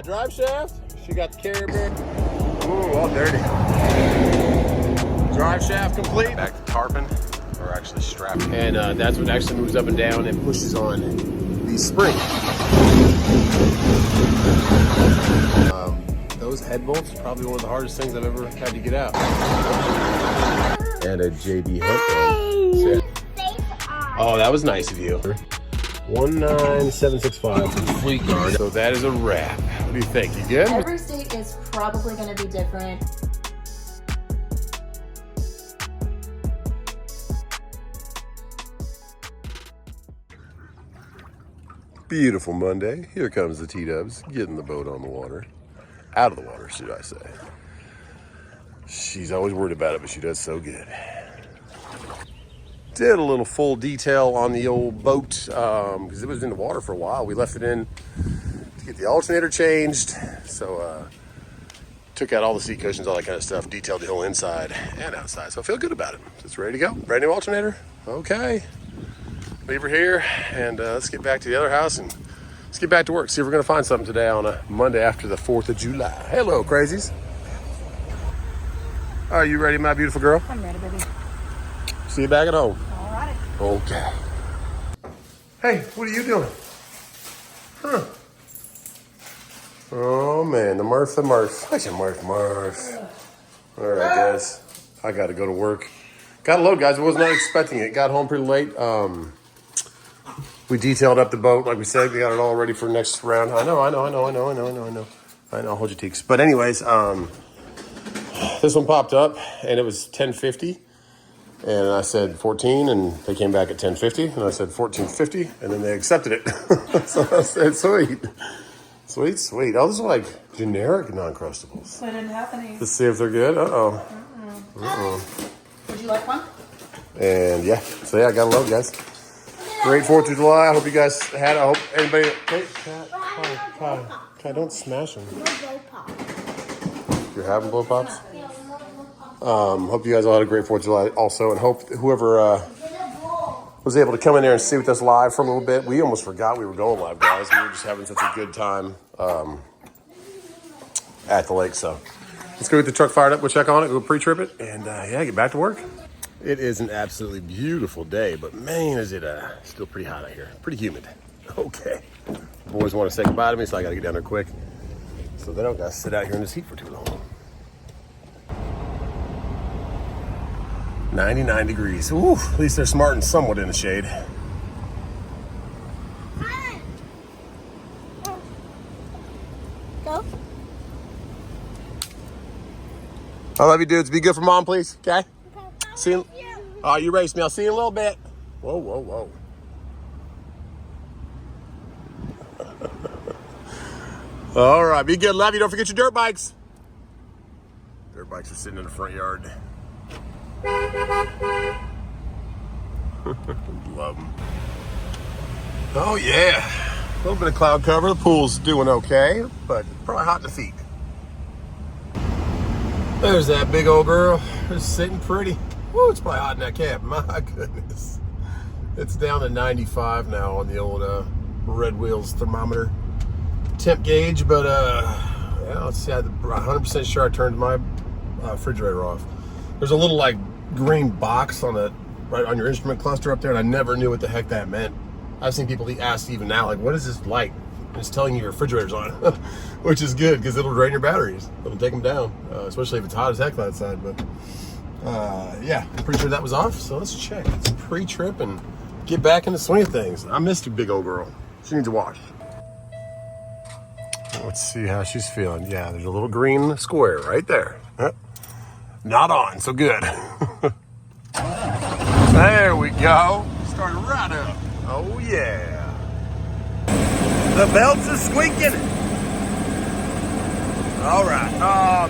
drive shaft. She got the carrier bearing. Ooh, all dirty. Drive shaft complete. Back to tarping, or actually strapping. And that's what actually moves up and down and pushes on the spring. Those head bolts are probably one of the hardest things I've ever had to get out. And a JB Hunt. Oh, that was nice of you. 19765 from Fleet Guard. So that is a wrap. What do you think? You good? Every state is probably going to be different. Beautiful Monday. Here comes the T-Dubs getting the boat on the water. Out of the water, should I say. She's always worried about it, but she does so good. Did a little full detail on the old boat because it was in the water for a while. We left it in to get the alternator changed. So took out all the seat cushions, all that kind of stuff, detailed the whole inside and outside. So I feel good about it. It's ready to go. Brand new alternator. Okay. Leave her here and let's get back to the other house and let's get back to work. See if we're going to find something today on a Monday after the 4th of July. Hello, crazies. Are you ready, my beautiful girl? I'm ready, baby. See you back at home. All right. Okay. Hey, what are you doing? Huh. Oh, man, the Murph. What's your Murph? All right, guys. I got to go to work. Got a load, guys. I was not expecting it. Got home pretty late. We detailed up the boat, like we said. We got it all ready for next round. I know. I'll hold your teaks. But anyways, this one popped up, and it was 1050. And I said 14, and they came back at 1050, and I said 1450, and then they accepted it. So I said, sweet. Oh, those are like generic non-crustables. I didn't have any. Let's see if they're good. Uh-oh. Would you like one? And yeah, so yeah, I got a load, guys. Great 4th of July. I hope you guys had it. I hope everybody. Hey, Kai, don't smash them. You're having blow pops? Hope you guys all had a great 4th of July also, and hope whoever was able to come in there and see with us live for a little bit. We almost forgot we were going live, guys. We were just having such a good time at the lake. So let's go get the truck fired up. We'll check on it. We'll pre-trip it, and yeah, get back to work. It is an absolutely beautiful day, but man, is it still pretty hot out here. Pretty humid. Okay. The boys want to say goodbye to me, so I got to get down there quick. So they don't got to sit out here in this heat for too long. 99 degrees. Ooh, at least they're smart and somewhat in the shade. Go. I love you, dudes. Be good for mom, please. Okay? See you. Oh, you raced me. I'll see you in a little bit. Whoa. All right. Be good. Love you. Don't forget your dirt bikes. Dirt bikes are sitting in the front yard. Love them. Oh, yeah. A little bit of cloud cover. The pool's doing okay, but probably hot in the feet. There's that big old girl. Just sitting pretty. Woo, it's probably hot in that cab. My goodness. It's down to 95 now on the old Red Wheels thermometer temp gauge, but yeah, let's see. I'm 100% sure I turned my refrigerator off. There's a little like green box on the right on your instrument cluster up there, and I never knew what the heck that meant. I've seen people ask even now, like, what is this light? It's telling you your refrigerator's on, which is good because it'll drain your batteries. It'll take them down, especially if it's hot as heck outside. But yeah, I'm pretty sure that was off. So let's check. Let's pre-trip and get back in the swing of things. I missed a big old girl. She needs a wash. Let's see how she's feeling. Yeah, there's a little green square right there. Not on, so good. There we go. Started right up. Oh yeah. The belts are squeaking. All right.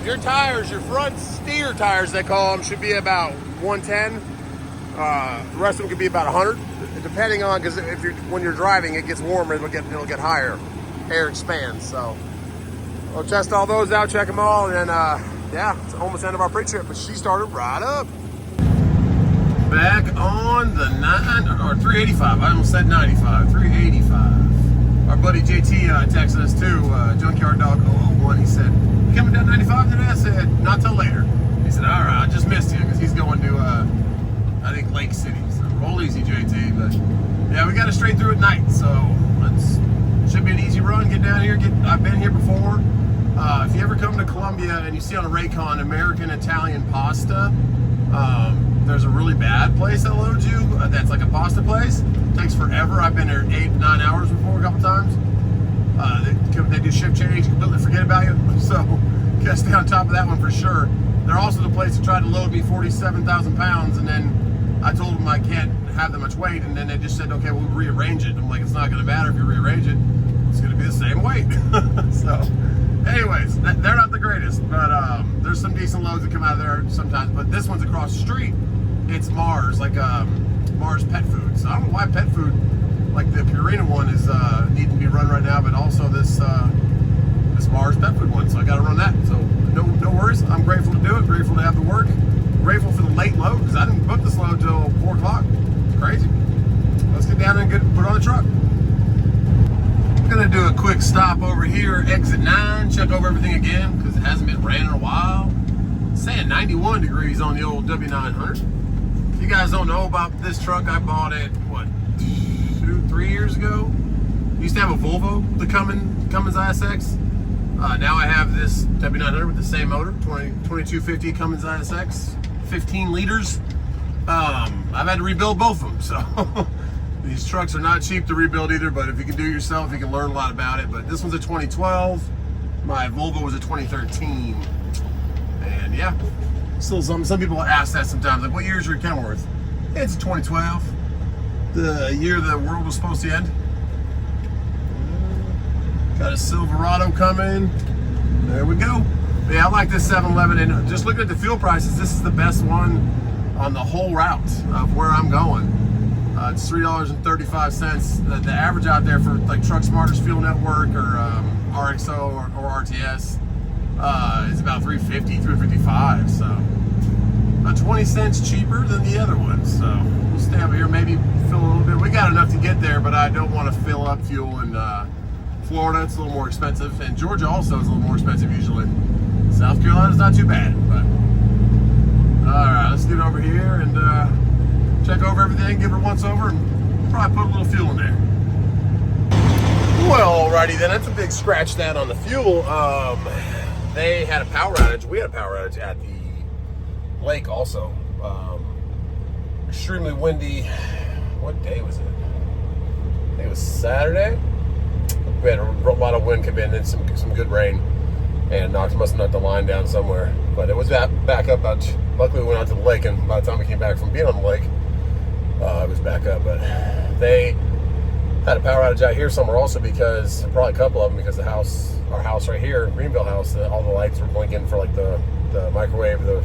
Your tires, your front steer tires, they call them, should be about 110. The rest of them could be about 100, depending on, because if when you're driving, it gets warmer, it'll get higher. Air expands. So we'll test all those out, check them all, and then yeah, it's almost the end of our pre-trip, but she started right up. Back on the 385. I almost said 95. 385. All Our buddy JT texted us too, Junkyard Dog 001. He said, "You coming down 95 today?" I said, "Not till later." He said, "All right, I just missed you," because he's going to, I think, Lake City. So roll easy, JT. But yeah, we got it straight through at night, so should be an easy run. Get down here. I've been here before. If you ever come to Columbia and you see on a Raycon American Italian pasta, there's a really bad place that loads you. That's like a pasta place. It takes forever. I've been there 8-9 hours before a couple times. They do shift change, completely forget about you. So gotta stay on top of that one for sure. They're also the place that tried to load me 47,000 pounds, and then I told them I can't have that much weight, and then they just said, "Okay, we'll rearrange it." I'm like, "It's not gonna matter if you rearrange it. It's gonna be the same weight." So anyways, they're not the greatest, but there's some decent loads that come out of there sometimes. But this one's across the street. It's Mars, like Mars Pet Food. So I don't know why Pet Food, like the Purina one, is needing to be run right now, but also this Mars Pet Food one. So I got to run that. So no worries. I'm grateful to do it. Grateful to have the work. Grateful for the late load, because I didn't book this load till 4 o'clock. It's crazy. Let's get down there and put it on the truck. I'm gonna do a quick stop over here, exit 9, check over everything again, because it hasn't been raining in a while. It's saying 91 degrees on the old W900. If you guys don't know about this truck, I bought it, what, 2-3 years ago? Used to have a Volvo, the Cummins ISX. Now I have this W900 with the same motor, 2250 Cummins ISX, 15 liters. I've had to rebuild both of them, so these trucks are not cheap to rebuild either, but if you can do it yourself, you can learn a lot about it. But this one's a 2012. My Volvo was a 2013. And yeah, still some people ask that sometimes, like, what year is your account worth? It's a 2012, the year the world was supposed to end. Got a Silverado coming. There we go. But yeah, I like this 7-Eleven, and just looking at the fuel prices, this is the best one on the whole route of where I'm going. It's $3.35. The average out there for like Truck Smarter's Fuel Network or RXO or RTS is about $3.50, $3.55. So about 20 cents cheaper than the other ones. So we'll stay over here, maybe fill a little bit. We got enough to get there, but I don't want to fill up fuel in Florida. It's a little more expensive, and Georgia also is a little more expensive usually. South Carolina's not too bad, but all right, let's get over here and check over everything, give her once over, and probably put a little fuel in there. Well, alrighty then, that's a big scratch that on the fuel. They had a power outage. We had a power outage at the lake also. Extremely windy. What day was it? I think it was Saturday. We had a lot of wind come in and some good rain, and must have knocked the line down somewhere. But it was back up. Luckily, we went out to the lake, and by the time we came back from being on the lake, it was back up. But they had a power outage out here somewhere also, because probably a couple of them, because our house right here, Greenville house, all the lights were blinking for like the microwave, the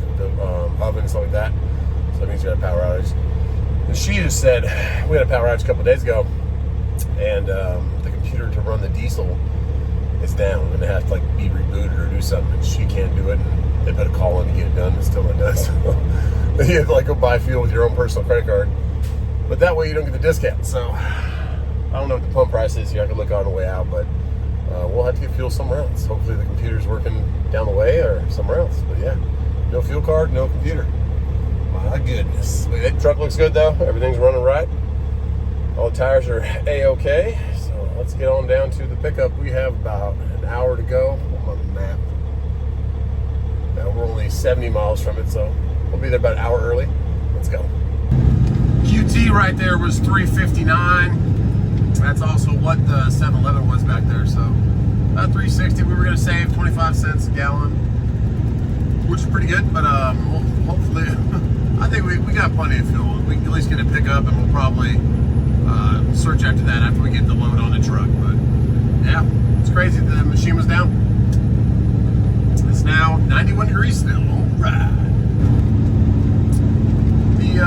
oven, and stuff like that. So that means you had a power outage. And she just said, we had a power outage a couple of days ago, and the computer to run the diesel is down. We're gonna have to like be rebooted or do something, and she can't do it. And they put a call in to get it done. It's still not done. So you have to like go buy fuel with your own personal credit card, but that way you don't get the discount. So I don't know what the pump price is here. I can look on the way out, but we'll have to get fuel somewhere else. Hopefully the computer's working down the way or somewhere else. But yeah, no fuel card, no computer. My goodness. That truck looks good though. Everything's running right. All the tires are A-okay. So let's get on down to the pickup. We have about an hour to go. I'm on the map. Now we're only 70 miles from it, so we'll be there about an hour early. Let's go. QT right there was $3.59. That's also what the 7-Eleven was back there. So about $3.60. We were going to save 25 cents a gallon, which is pretty good. But we'll hopefully, I think we got plenty of fuel. We can at least get a pickup, and we'll probably search after that after we get the load on the truck. But yeah, it's crazy. The machine was down. It's now 91 degrees still. All right. The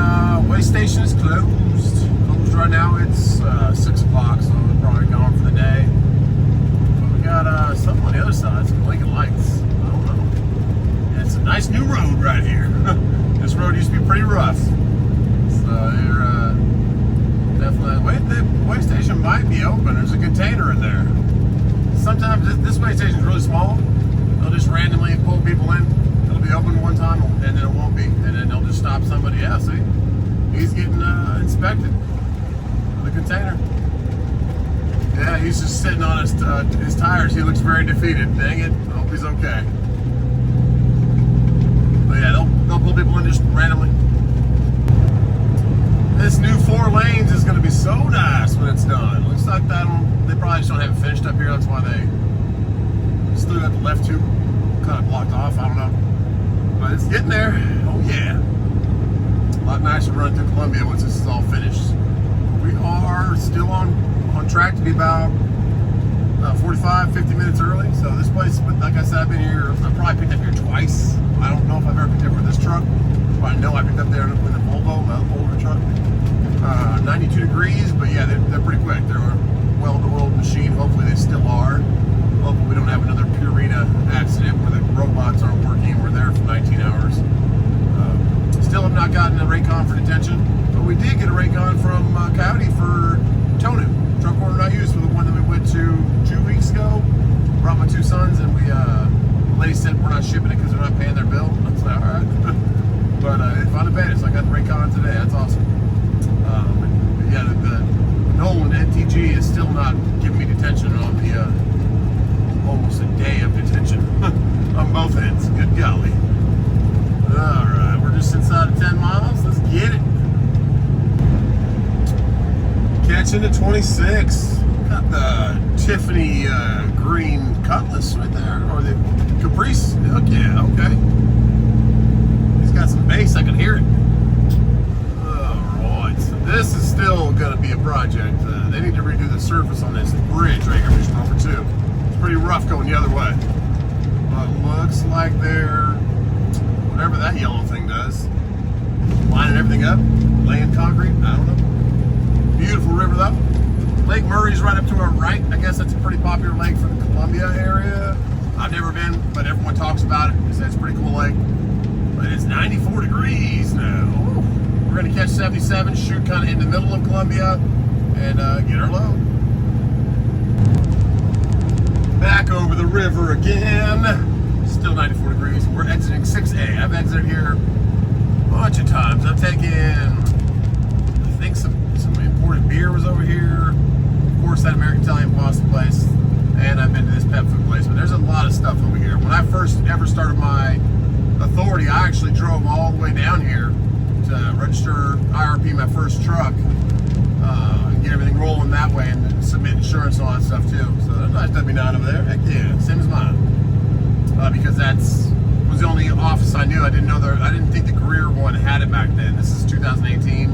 way station is closed. Closed right now. It's 6 o'clock, so we're probably gone for the day. But we got something on the other side, some blinking lights. I don't know. And it's a nice new road right here. This road used to be pretty rough. So they're definitely. Wait, the weigh station might be open. There's a container in there. Sometimes this weigh station is really small. They'll just randomly pull people in. It'll be open one time, and then it won't be. And then they'll just stop somebody. Yeah, see? He's getting inspected. The container. Yeah, he's just sitting on his tires. He looks very defeated. Dang it. I hope he's okay. But yeah, they'll pull people in just randomly. This new 4 lanes is going to be so nice when it's done. Looks like they probably just don't have it finished up here. That's why they still got the left two kind of blocked off. I don't know. But it's getting there. Oh yeah. A lot nicer running through Columbia once this is all finished. We are still on track to be about 45, 50 minutes early. So this place, like I said, I've been here, I've probably picked up here twice. I don't know if I've ever picked up with this truck, but I know I picked up there in the Volvo, my older truck. 92 degrees, but yeah, they're pretty quick. They're a well-oiled machine. Hopefully they still are. Hopefully we don't have another Purina accident where the robots aren't working. We're there for 19 hours. Still have not gotten a Raycon for detention, but we did get a Raycon from Coyote for towing. Truck order not used for the one that we went to 2 weeks ago. Brought my 2 sons, and the lady said we're not shipping it because they're not paying their bill. I was like, all right. But they finally paid it, so I got the Raycon today. That's awesome. But yeah, the Nolan NTG is still not giving me detention on the almost a day of detention on both ends. Good golly. All right, we're just inside of 10 miles. Let's get it. Catching the 26. Got the Tiffany green Cutlass right there, or the Caprice. Heck yeah, okay. He's got some bass, I can hear it. Alright, so this is still going to be a project. They need to redo the surface on this bridge right here, bridge number 2. It's pretty rough going the other way. But looks like they're, whatever that yellow thing does, lining everything up, laying concrete, I don't know. Beautiful river though. Lake Murray's right up to our right. I guess that's a pretty popular lake for the Columbia area. I've never been, but everyone talks about it. They say it's a pretty cool lake. But it's 94 degrees now. Ooh. We're going to catch 77, shoot kind of in the middle of Columbia, and get our load. Back over the river again. Still 94 degrees. We're exiting 6A. I've exited here a bunch of times. I've taken, I think some imported beer was over here. Of course, that American Italian pasta place. And I've been to this pet food place. But there's a lot of stuff over here. When I first ever started my authority, I actually drove all the way down here to register IRP my first truck and get everything rolling that way and submit insurance and all that stuff too. So there's a nice W9 over there. Heck yeah, same as mine. Because was the only office I knew. I didn't think the career one had it back then. This is 2018.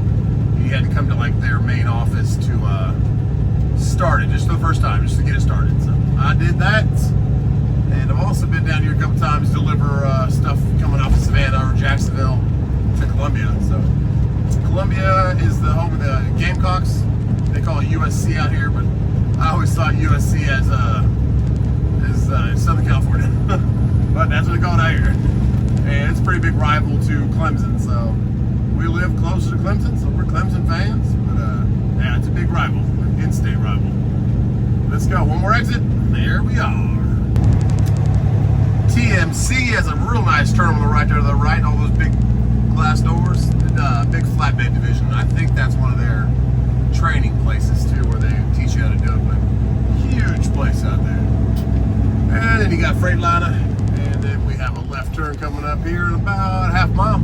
You had to come to like their main office to start it just for the first time, just to get it started. So I did that. And I've also been down here a couple times to deliver stuff coming off of Savannah or Jacksonville to Columbia. So Columbia is the home of the Gamecocks. They call it USC out here, but I always thought USC as Southern California. But that's what they call it out here. And it's a pretty big rival to Clemson. So we live closer to Clemson, so we're Clemson fans. But yeah, it's a big rival, an in-state rival. Let's go. One more exit. There we are. TMC has a real nice terminal right there to the right, all those big glass doors. Big flatbed division. I think that's one of their training places too, where they teach you how to do it. But huge place out there. And then you got Freightliner, and then we have a left turn coming up here in about a half mile.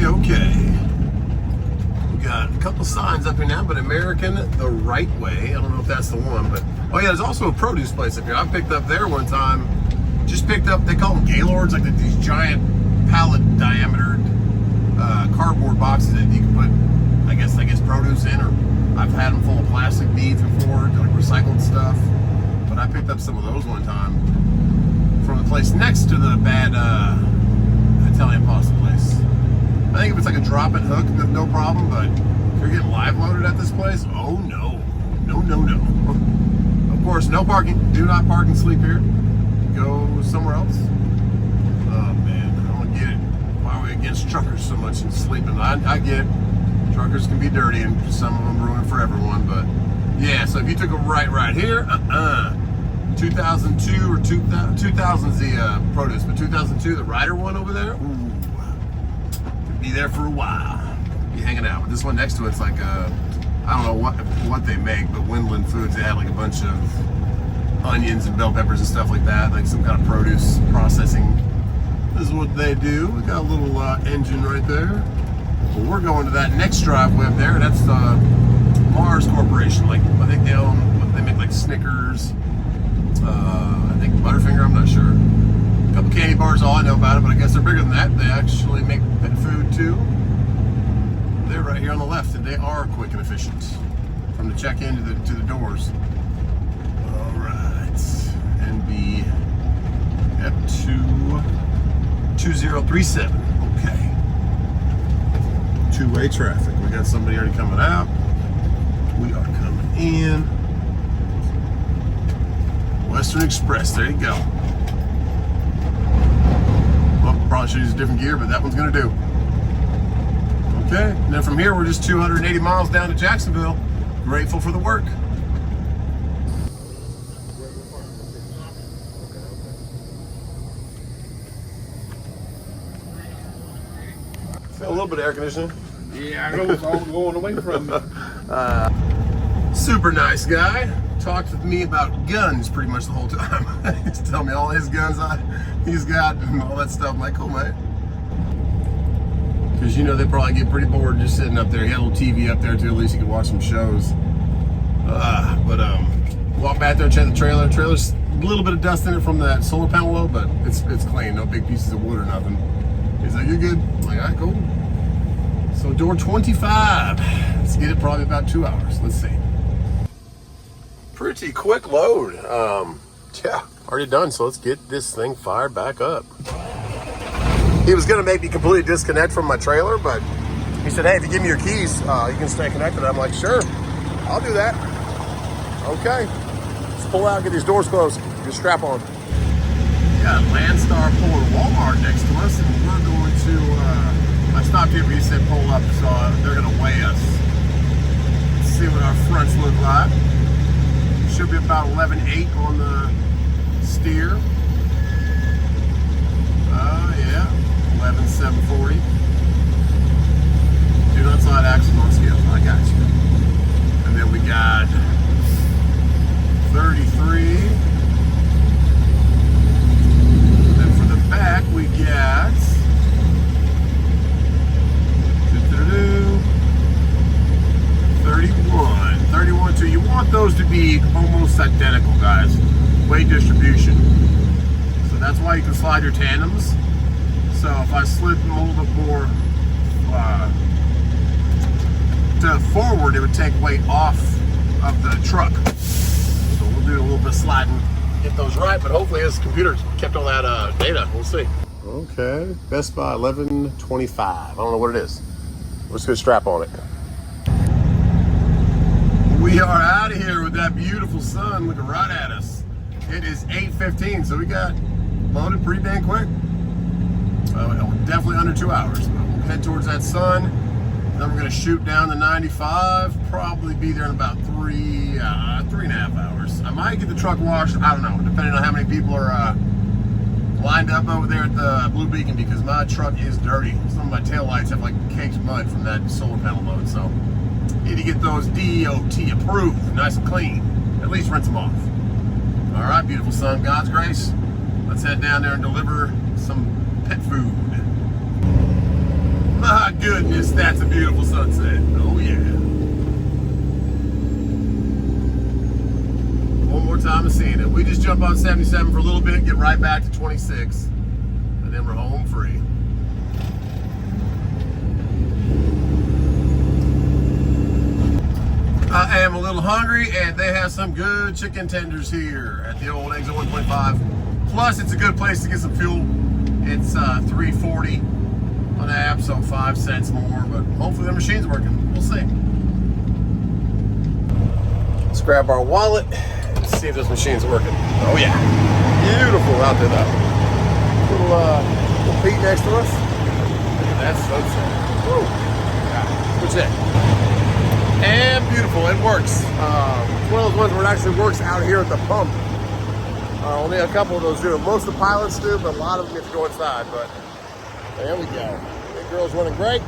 Okay. Got a couple signs up here now, but American the right way. I don't know if that's the one, but oh yeah, there's also a produce place up here. I picked up there one time. Just picked up, they call them Gaylords, like these giant pallet diameter cardboard boxes that you can put, I guess produce in, or I've had them full of plastic beads before, like recycled stuff. But I picked up some of those one time from the place next to the bad Italian pasta place. I think if it's like a drop and hook, no problem, but if you're getting live loaded at this place, oh no. Of course, no parking. Do not park and sleep here. Go somewhere else. Oh man, I don't get it. Why would we against truckers so much and sleeping. I get it. Truckers can be dirty and some of them ruin for everyone, but yeah, so if you took a right here, 2002 or 2000's the produce, but 2002, the Ryder one over there, ooh, could be there for a while. Be hanging out. But this one next to it's like I don't know what they make, but Windland Foods, they have like a bunch of onions and bell peppers and stuff like that, like some kind of produce processing. This is what they do. We got a little engine right there. Well, we're going to that next driveway up there. That's Mars Corporation. Like I think they make like Snickers. I think Butterfinger. I'm not sure. A couple candy bars. All I know about it, but I guess they're bigger than that. They actually make pet food too. They're right here on the left, and they are quick and efficient from the check-in to the doors. All right, NB F2 2037. Okay. Two-way traffic. We got somebody already coming out. We are coming in. Western Express. There you go. Well, probably should use a different gear, but that one's gonna do. Okay, and then from here we're just 280 miles down to Jacksonville. Grateful for the work. Feel a little bit of air conditioning. Yeah, I know it's all going away from me. Super nice guy. Talked with me about guns pretty much the whole time. He's telling me all his guns he's got and all that stuff. I'm like, cool, mate. Because you know they probably get pretty bored just sitting up there. He had a little TV up there too, at least you could watch some shows. Walk back there and check the trailer. Trailer's a little bit of dust in it from that solar panel load, but it's clean. No big pieces of wood or nothing. He's like, you're good. I'm like, all right, cool. So door 25. Let's get it probably about 2 hours. Let's see. Pretty quick load. Yeah, already done. So let's get this thing fired back up. He was gonna make me completely disconnect from my trailer, but he said, hey, if you give me your keys, you can stay connected. I'm like, sure, I'll do that. Okay, let's pull out, get these doors closed, get a strap on. We got Landstar pulling Walmart next to us, and we're going to, I stopped here, but he said pull up, so they're gonna weigh us. Let's see what our fronts look like. Should be about 11.8 on the steer. Yeah, 11.740. Do not slide axles on scales. I got you. And then we got 33. And then for the back we got 31. 31 too. You want those to be almost identical, guys. Weight distribution. So that's why you can slide your tandems. So if I slid them a little bit more to forward, it would take weight off of the truck. So we'll do a little bit of sliding, get those right, but hopefully his computer kept all that data. We'll see. Okay, Best Buy 1125. I don't know what it is. Let's get a strap on it. We are out of here with that beautiful sun looking right at us. It is 8:15, so we got loaded pretty dang quick. Definitely under 2 hours. But we'll head towards that sun. Then we're going to shoot down to 95. Probably be there in about 3.5 hours. I might get the truck washed. I don't know, depending on how many people are lined up over there at the Blue Beacon, because my truck is dirty. Some of my taillights have like caked mud from that solar panel load. So need to get those DOT approved, nice and clean. At least rinse them off. All right, beautiful sun, God's grace. Let's head down there and deliver some pet food. My goodness, that's a beautiful sunset. Oh yeah. One more time of seeing it. We just jump on 77 for a little bit, get right back to 26, and then we're home free. I am a little hungry, and they have some good chicken tenders here at the old exit 125. Plus, it's a good place to get some fuel. It's $3.40 on the app, so 5 cents more, but hopefully the machine's working. We'll see. Let's grab our wallet and see if this machine's working. Oh yeah, beautiful out there though. Little Pete next to us. That's sunset. Woo. Yeah, good check. And beautiful, it works. It's one of those ones where it actually works out here at the pump. Only a couple of those do. Most of the pilots do, but a lot of them get to go inside. But there we go. The girl's running great.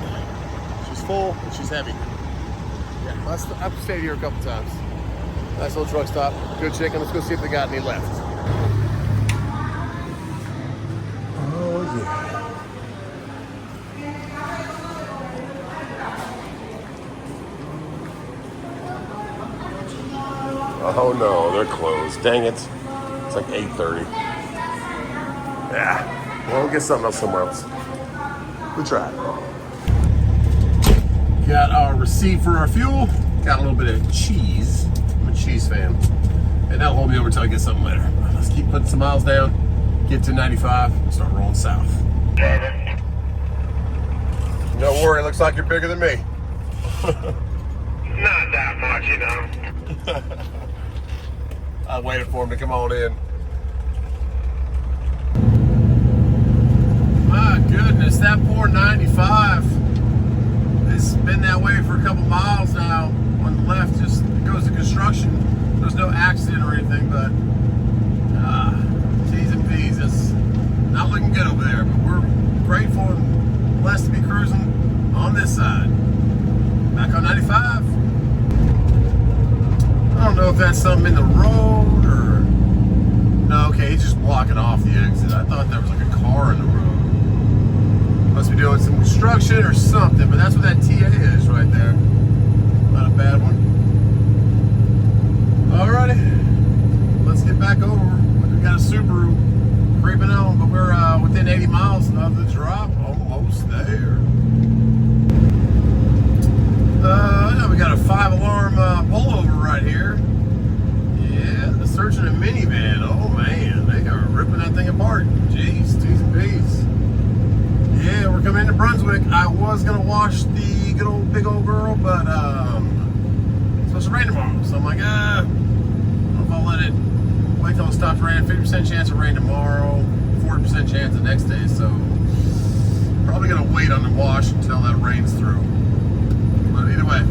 She's full and she's heavy. Yeah, I've stayed here a couple times. Nice little truck stop. Good chicken. Let's go see if they got any left. Oh yeah. Oh no, they're closed. Dang it. It's like 8:30. Yeah. Well, we'll get something else somewhere else. We tried. Got our receipt for our fuel. Got a little bit of cheese. I'm a cheese fan. And that'll hold me over until I get something later. Let's keep putting some miles down. Get to 95 and start rolling south. Don't worry, it looks like you're bigger than me. Not that much, you know. I waited for him to come on in. My goodness, that poor 95. It's been that way for a couple miles now. On the left, just goes to construction. There's no accident or anything, but T's and P's. It's not looking good over there, but we're grateful and blessed to be cruising on this side. Back on 95. I don't know if that's something in the road or... No, okay, he's just blocking off the exit. I thought there was like a car in the road. Must be doing some construction or something, but that's what that TA is right there. Not a bad one. Alrighty, let's get back over. We got a Subaru creeping on, but we're within 80 miles of the drop. Almost there. We got a 5-alarm pullover right here. Yeah, searching a minivan. Oh man, they are ripping that thing apart. Jeez, T's and P's. Yeah, we're coming into Brunswick. I was gonna wash the good old big old girl, but it's supposed to rain tomorrow. So I'm like, I don't know if I'll let it wait till it stops raining. 50% chance of rain tomorrow, 40% chance the next day. So probably gonna wait on the wash until that rains through. But either way,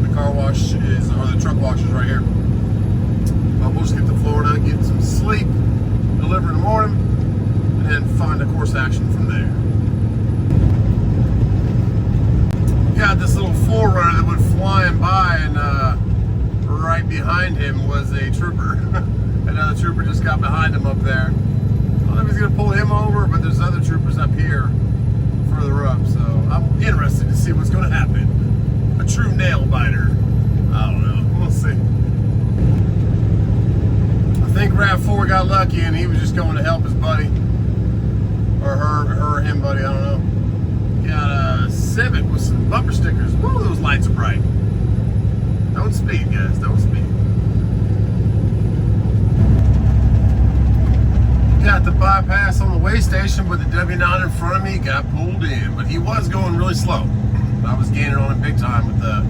the car wash is, or the truck wash is right here. But we'll just get to Florida, get some sleep, deliver in the morning, and then find a course action from there. Got this little 4Runner that went flying by, and right behind him was a trooper. Another trooper just got behind him up there. I don't know if he's gonna pull him over, but there's other troopers up here further up, so I'm interested to see what's gonna happen. A true nail biter. I don't know. We'll see. I think RAV4 got lucky and he was just going to help his buddy. Or her or him buddy, I don't know. Got a Civic with some bumper stickers. Woo, those lights are bright. Don't speed, guys. Don't speed. Got the bypass on the way station with the W9 in front of me. Got pulled in, but he was going really slow. I was gaining on him big time with the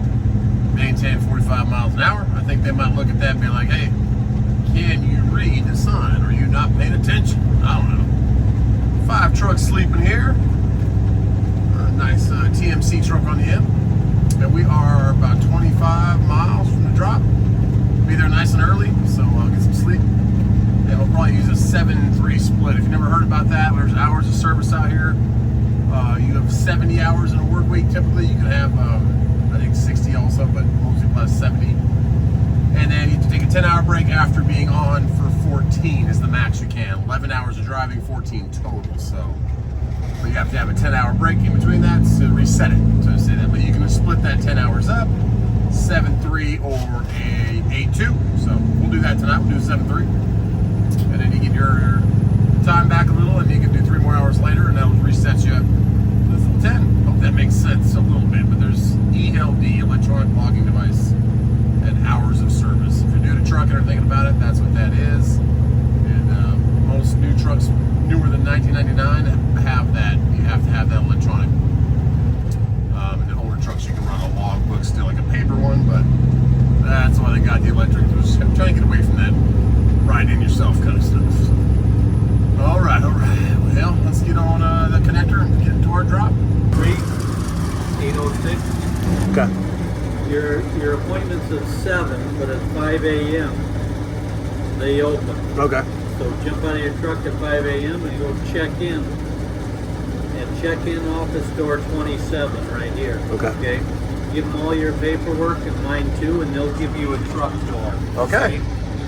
maintain 45 miles an hour. I think they might look at that and be like, hey, can you read the sign? Are you not paying attention? I don't know. 5 trucks sleeping here. A nice TMC truck on the end. And we are about 25 miles from the drop. Be there nice and early, so I'll get some sleep. And we'll probably use a 7-3 split. If you've never heard about that, there's hours of service out here. You have 70 hours in a work week. Typically, you can have, I think, 60 also, but most people have 70. And then you have to take a 10-hour break after being on for 14 is the max you can. 11 hours of driving, 14 total. So, but you have to have a 10-hour break in between that to reset it. So I say that, but you can split that 10 hours up, 7-3 or a 8-2. So we'll do that tonight. We'll do 7-3, and then you get your time back a little, and you can do 3 more hours later, and that'll reset you up to 10. Hope that makes sense a little bit. But there's ELD, electronic logging device, and hours of service. If you're new to trucking or thinking about it, that's what that is. And most new trucks, newer than 1999, have that. You have to have that electronic. And the older trucks, you can run a logbook still, like a paper one, but that's why they got the electric. I'm trying to get away from that ride in yourself kind of stuff. All right. Well, let's get on the connector and get to our drop. 803-806. Okay. Your appointment's at 7, but at 5 a.m. they open. Okay. So jump out of your truck at 5 a.m. and go check in. And check-in office door 27 right here. Okay. Give them all your paperwork and mine too, and they'll give you a truck door. Okay. You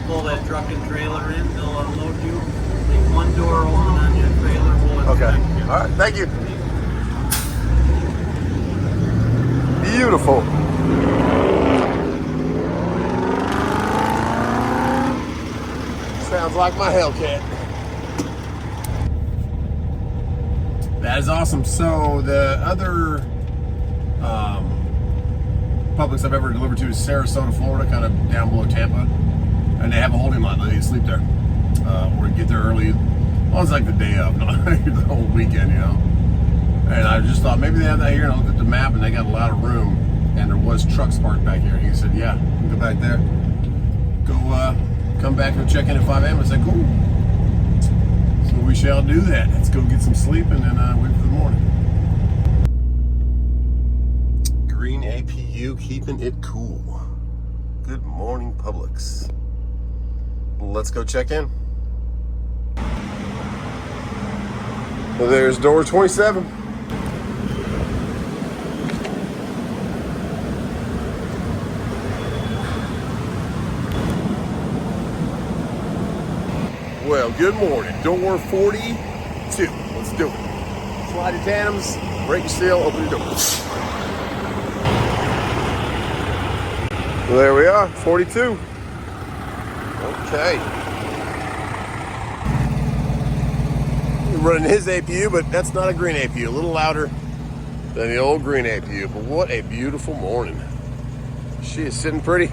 pull that truck and trailer in, they'll unload you. Leave one door open on your trailer. We'll Okay. inspect you. All right. Thank you. Beautiful. Sounds like my Hellcat. That is awesome. So the other Publix I've ever delivered to is Sarasota, Florida, kind of down below Tampa, and they have a holding lot. They sleep there. We're gonna get there early. Well, it's like the day of, not the whole weekend, you know. And I just thought maybe they have that here, and I looked at the map, and they got a lot of room, and there was trucks parked back here. And he said, "Yeah, you can go back there. Come back and check in at 5 a.m." I said, "Cool." So we shall do that. Let's go get some sleep and then wait for the morning. Green APU keeping it cool. Good morning, Publix. Let's go check in. Well, there's door 27. Well, good morning. Door 42. Let's do it. Slide your tandems, break your seal, open your door. Well, there we are, 42. Okay. We're running his APU, but that's not a green APU. A little louder than the old green APU. But what a beautiful morning. She is sitting pretty.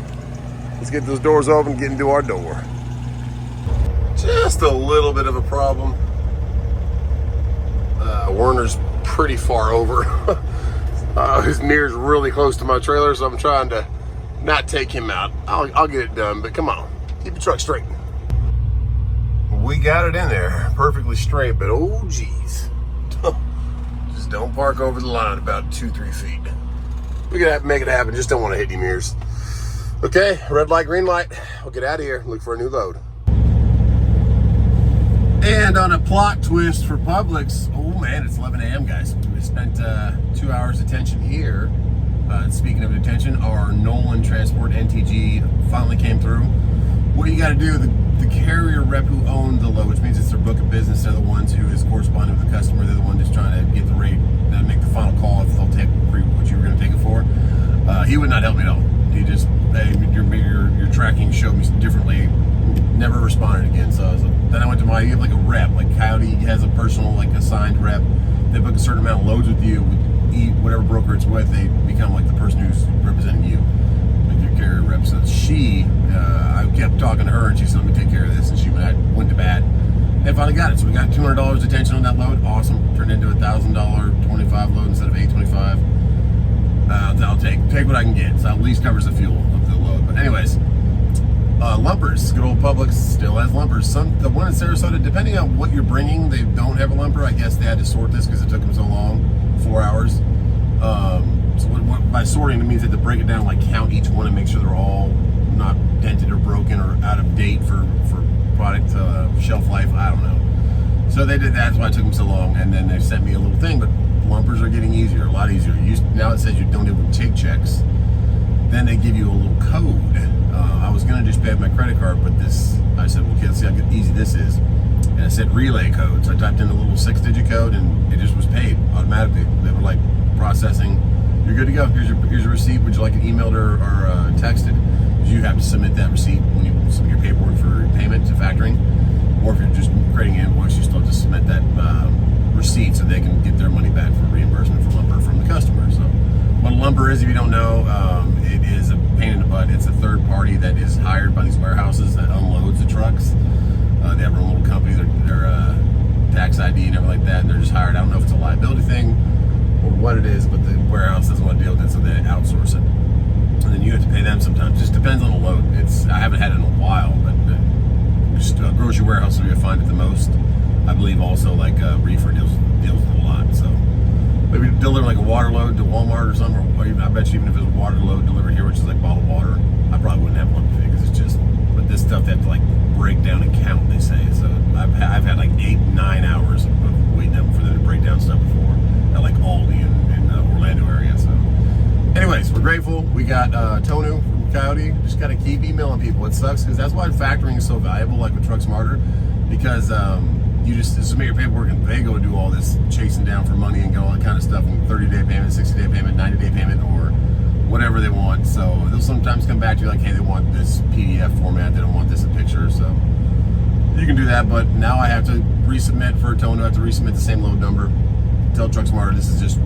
Let's get those doors open and get into our door. Just a little bit of a problem. Werner's pretty far over. His mirror's really close to my trailer, so I'm trying to not take him out. I'll get it done, but come on, keep your truck straight. We got it in there, perfectly straight, but oh geez. Just don't park over the line about 2-3 feet. We can make it happen, just don't want to hit any mirrors. Okay, red light, green light. We'll get out of here, look for a new load. And on a plot twist for Publix, oh man, it's 11 a.m. guys. We spent 2 hours detention here. Speaking of detention, our Nolan Transport NTG finally came through. What you got to do, the carrier rep who owned the load, which means it's their book of business, they're the ones who is corresponding with the customer. They're the one just trying to get the rate, make the final call if they'll take what you were going to take it for. He would not help me at all. He just, hey, your tracking showed me differently. Never responded again. So then I went to you have like a rep, like Coyote has a personal, like assigned rep. They book a certain amount of loads with you. Whatever broker it's with, they become like the person who's representing you, like your carrier rep. So I kept talking to her, and she said, "Let me take care of this." And I went to bat, and finally got it. So we got $200 detention on that load. Awesome. Turned into a $1,000 25 load instead of $825. I'll take what I can get. So at least covers the fuel of the load. But anyways. Lumpers, good old Publix still has lumpers. The one in Sarasota, depending on what you're bringing, they don't have a lumper. I guess they had to sort this because it took them so long, 4 hours. So by sorting, it means they have to break it down, like count each one and make sure they're all not dented or broken or out of date for product shelf life. I don't know. So they did that. That's why it took them so long. And then they sent me a little thing. But lumpers are getting easier, a lot easier. Now it says you don't even take checks. Then they give you a little code. I was gonna just pay with my credit card, but I said, well, okay, let's see how easy this is. And it said relay code. So I typed in a little 6-digit code and it just was paid automatically. They were like processing, you're good to go. Here's your receipt. Would you like it emailed or texted? Because you have to submit that receipt when you submit your paperwork for payment to factoring. Or if you're just creating an invoice, you still have to submit that receipt so they can get their money back for reimbursement for lumper from the customer. So what a lumper is, if you don't know, it is a pain in the butt. It's a third party that is hired by these warehouses that unloads the trucks. They have their own little company, their tax ID and everything like that, and they're just hired. I don't know if it's a liability thing or what it is, but the warehouse doesn't want to deal with it, so they outsource it. And then you have to pay them sometimes. Just depends on the load. I haven't had it in a while, but just grocery warehouse where you find it the most. I believe also like reefer deals with it a lot. So maybe deliver like a water load to Walmart or something, or even, I bet you even if it was a water load delivered here, which is like bottled water, I probably wouldn't have one because it's just, but this stuff they have to like break down and count, they say. So I've had like 8-9 hours of waiting up for them to break down stuff before at like Aldi in the Orlando area. So anyways, we're grateful. We got Tonu from Coyote. Just gotta keep emailing people. It sucks because that's why factoring is so valuable, like with Truck Smarter, because you just submit your paperwork and they go do all this chasing down for money and go all that kind of stuff, and 30-day payment, 60-day payment, 90-day payment, or whatever they want. So they'll sometimes come back to you like, hey, they want this PDF format, they don't want this in picture. So you can do that, but now I have to resubmit for Tonu. I have to resubmit the same load number. Tell Truck Smarter this is just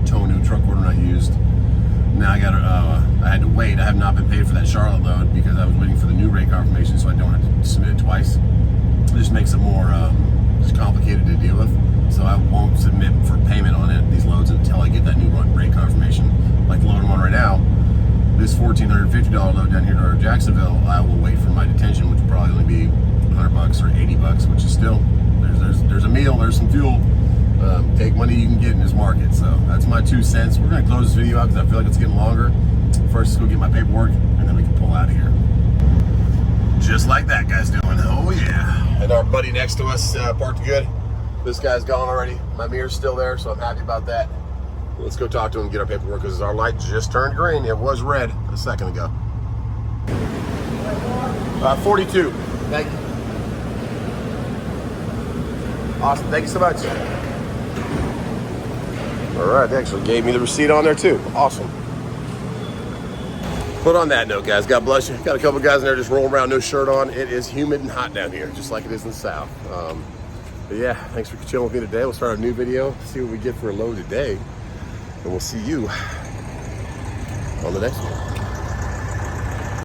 Tonu, truck order not used. Now I had to wait. I have not been paid for that Charlotte load because I was waiting for the new rate confirmation, so I don't have to submit it twice. It just makes it more just complicated to deal with. So I won't submit for payment on these loads until I get that new rate confirmation. Like the load I'm on right now, this $1,450 load down here to Jacksonville, I will wait for my detention, which will probably only be $100 or $80, which is still, there's a meal, there's some fuel. Take money you can get in this market. So that's my 2 cents. We're gonna close this video out because I feel like it's getting longer. First, let's go get my paperwork and then we can pull out of here. Just like that guy's doing. Oh yeah. And our buddy next to us parked good. This guy's gone already. My mirror's still there, so I'm happy about that. Let's go talk to him and get our paperwork because our light just turned green. It was red a second ago. 42. Thank you. Awesome. Thank you so much. All right, they actually gave me the receipt on there too. Awesome. But on that note, guys, God bless you. Got a couple guys in there just rolling around, no shirt on. It is humid and hot down here, just like it is in the South. But yeah, thanks for chilling with me today. We'll start a new video, see what we get for a load today. And we'll see you on the next one.